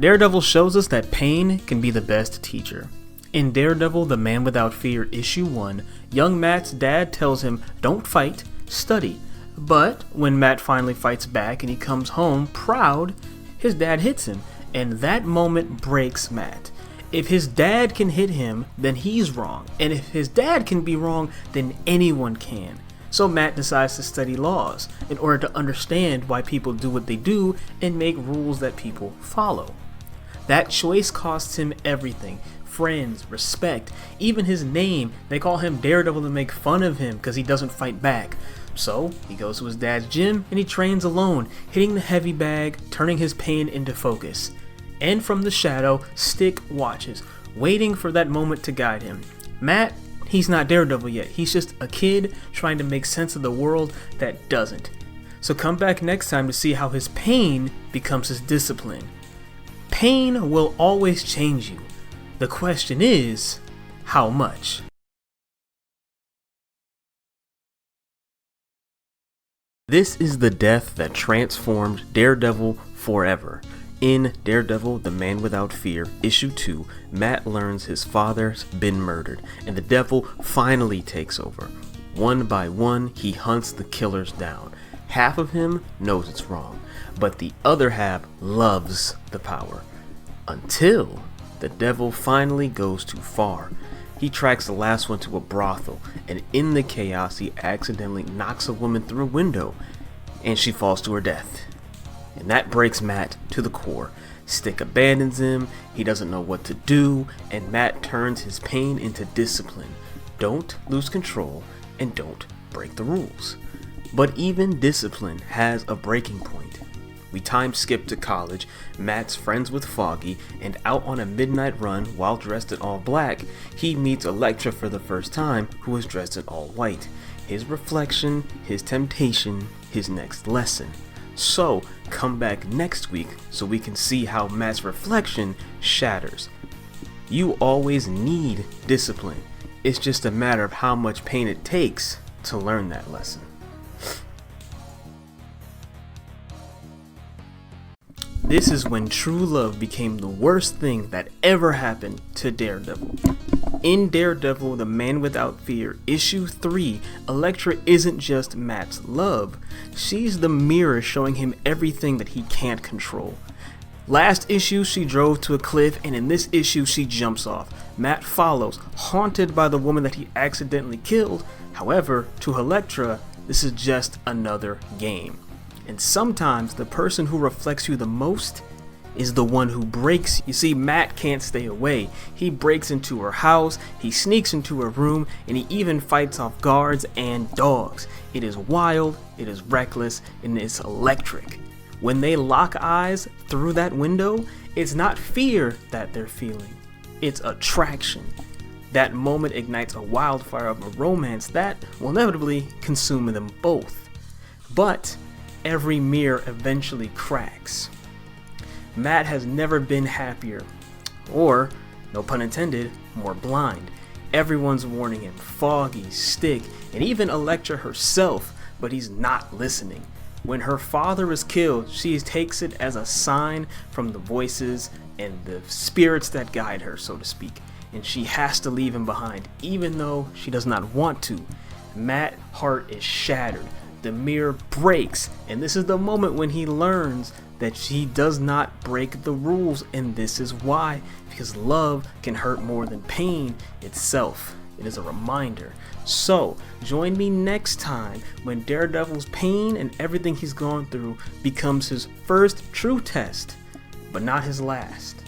Daredevil shows us that pain can be the best teacher. In Daredevil, The Man Without Fear, Issue 1, young Matt's dad tells him, "Don't fight, study." But when Matt finally fights back and he comes home proud, his dad hits him, and that moment breaks Matt. If his dad can hit him, then he's wrong, and if his dad can be wrong, then anyone can. So Matt decides to study laws in order to understand why people do what they do and make rules that people follow. That choice costs him everything: friends, respect, even his name. They call him Daredevil to make fun of him because he doesn't fight back. So he goes to his dad's gym and he trains alone, hitting the heavy bag, turning his pain into focus. And from the shadow, Stick watches, waiting for that moment to guide him. Matt, he's not Daredevil yet. He's just a kid trying to make sense of the world that doesn't. So come back next time to see how his pain becomes his discipline. Pain will always change you. The question is, how much? This is the death that transformed Daredevil forever. In Daredevil, The Man Without Fear, Issue 2, Matt learns his father's been murdered, and the devil finally takes over. One by one, he hunts the killers down. Half of him knows it's wrong, but the other half loves the power. Until the devil finally goes too far. He tracks the last one to a brothel, and in the chaos, he accidentally knocks a woman through a window, and she falls to her death. And that breaks Matt to the core. Stick abandons him, he doesn't know what to do, and Matt turns his pain into discipline. Don't lose control, and don't break the rules. But even discipline has a breaking point. We time skip to college. Matt's friends with Foggy, and out on a midnight run while dressed in all black, he meets Elektra for the first time, who is dressed in all white. His reflection, his temptation, his next lesson. So come back next week so we can see how Matt's reflection shatters. You always need discipline. It's just a matter of how much pain it takes to learn that lesson. This is when true love became the worst thing that ever happened to Daredevil. In Daredevil, The Man Without Fear, Issue 3, Elektra isn't just Matt's love. She's the mirror showing him everything that he can't control. Last issue, she drove to a cliff, and in this issue, she jumps off. Matt follows, haunted by the woman that he accidentally killed. However, to Elektra, this is just another game. And sometimes the person who reflects you the most is the one who breaks. You see, Matt can't stay away. He breaks into her house, he sneaks into her room, and he even fights off guards and dogs. It is wild, it is reckless, and it's electric. When they lock eyes through that window, it's not fear that they're feeling, it's attraction. That moment ignites a wildfire of a romance that will inevitably consume them both. But every mirror eventually cracks. Matt has never been happier, or, no pun intended, more blind. Everyone's warning him, Foggy, Stick, and even Elektra herself, but he's not listening. When her father is killed, she takes it as a sign from the voices and the spirits that guide her, so to speak, and she has to leave him behind, even though she does not want to. Matt's heart is shattered. The mirror breaks, and this is the moment when he learns that she does not break the rules, and this is why, because love can hurt more than pain itself. It is a reminder. So join me next time when Daredevil's pain and everything he's gone through becomes his first true test, but not his last.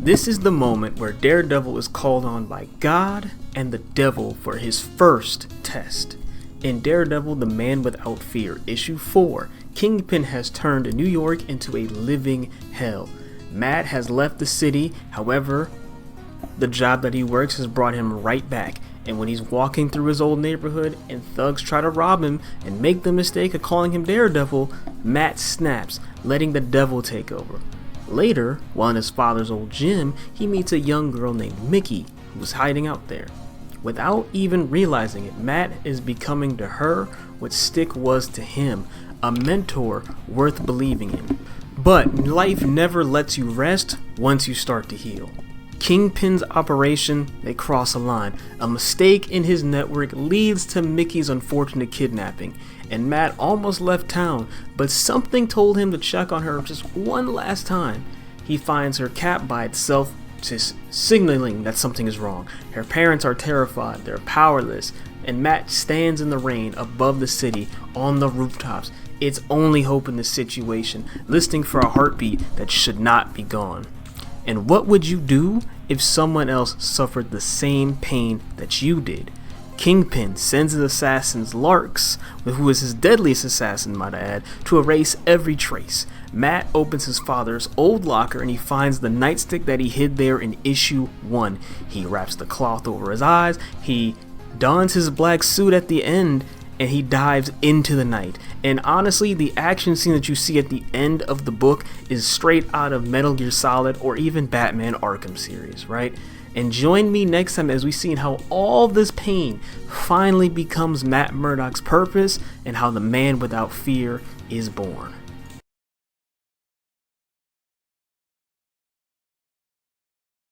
This is the moment where Daredevil is called on by God and the devil for his first test. In Daredevil, The Man Without Fear, Issue 4, Kingpin has turned New York into a living hell. Matt has left the city, however, the job that he works has brought him right back. And when he's walking through his old neighborhood and thugs try to rob him and make the mistake of calling him Daredevil, Matt snaps, letting the devil take over. Later, while in his father's old gym, he meets a young girl named Mickey who was hiding out there. Without even realizing it, Matt is becoming to her what Stick was to him, a mentor worth believing in. But life never lets you rest once you start to heal. Kingpin's operation, they cross a line. A mistake in his network leads to Mickey's unfortunate kidnapping, and Matt almost left town, but something told him to check on her just one last time. He finds her cap by itself, just signaling that something is wrong. Her parents are terrified, they're powerless, and Matt stands in the rain above the city on the rooftops. It's only hope in the situation, listening for a heartbeat that should not be gone. And what would you do if someone else suffered the same pain that you did? Kingpin sends his assassins, Larks, who is his deadliest assassin, might I add, to erase every trace. Matt opens his father's old locker and he finds the nightstick that he hid there in issue 1. He wraps the cloth over his eyes, he dons his black suit at the end, and he dives into the night. And honestly, the action scene that you see at the end of the book is straight out of Metal Gear Solid or even Batman Arkham series, right? And join me next time as we see how all this pain finally becomes Matt Murdock's purpose and how the man without fear is born.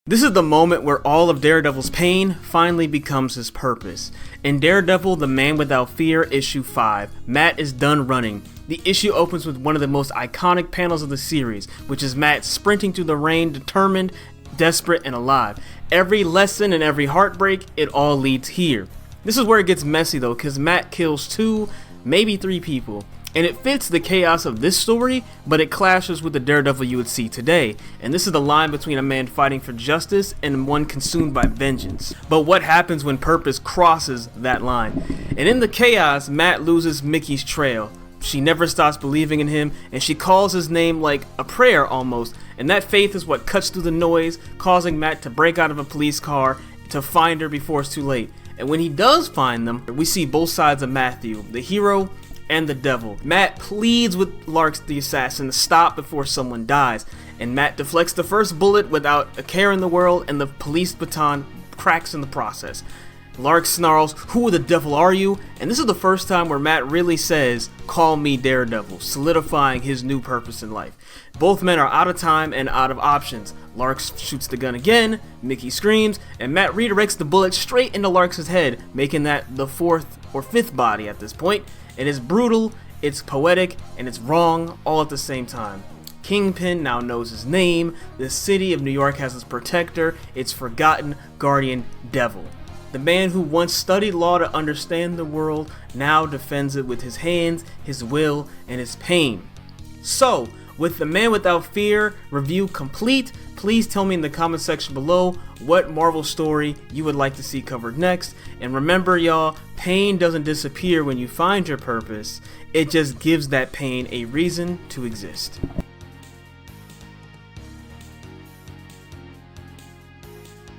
This is the moment where all of Daredevil's pain finally becomes his purpose. In Daredevil, The Man Without Fear, issue 5, Matt is done running. The issue opens with one of the most iconic panels of the series, which is Matt sprinting through the rain, determined, desperate, and alive. Every lesson and every heartbreak, it all leads here. This is where it gets messy though, because Matt kills 2, maybe 3 people. And it fits the chaos of this story, but it clashes with the Daredevil you would see today. And this is the line between a man fighting for justice and one consumed by vengeance. But what happens when purpose crosses that line? And in the chaos, Matt loses Mickey's trail. She never stops believing in him, and she calls his name like a prayer almost. And that faith is what cuts through the noise, causing Matt to break out of a police car to find her before it's too late. And when he does find them, we see both sides of Matthew, the hero and the devil. Matt pleads with Larks the assassin to stop before someone dies, and Matt deflects the first bullet without a care in the world, and the police baton cracks in the process. Larks snarls, "Who the devil are you?" And this is the first time where Matt really says, "Call me Daredevil," solidifying his new purpose in life. Both men are out of time and out of options. Larks shoots the gun again, Mickey screams, and Matt redirects the bullet straight into Larks' head, making that the 4th or 5th body at this point. It is brutal, it's poetic, and it's wrong all at the same time. Kingpin now knows his name, the city of New York has its protector, its forgotten guardian devil. The man who once studied law to understand the world now defends it with his hands, his will, and his pain. So, with The Man Without Fear review complete, please tell me in the comment section below what Marvel story you would like to see covered next. And remember y'all, pain doesn't disappear when you find your purpose, it just gives that pain a reason to exist.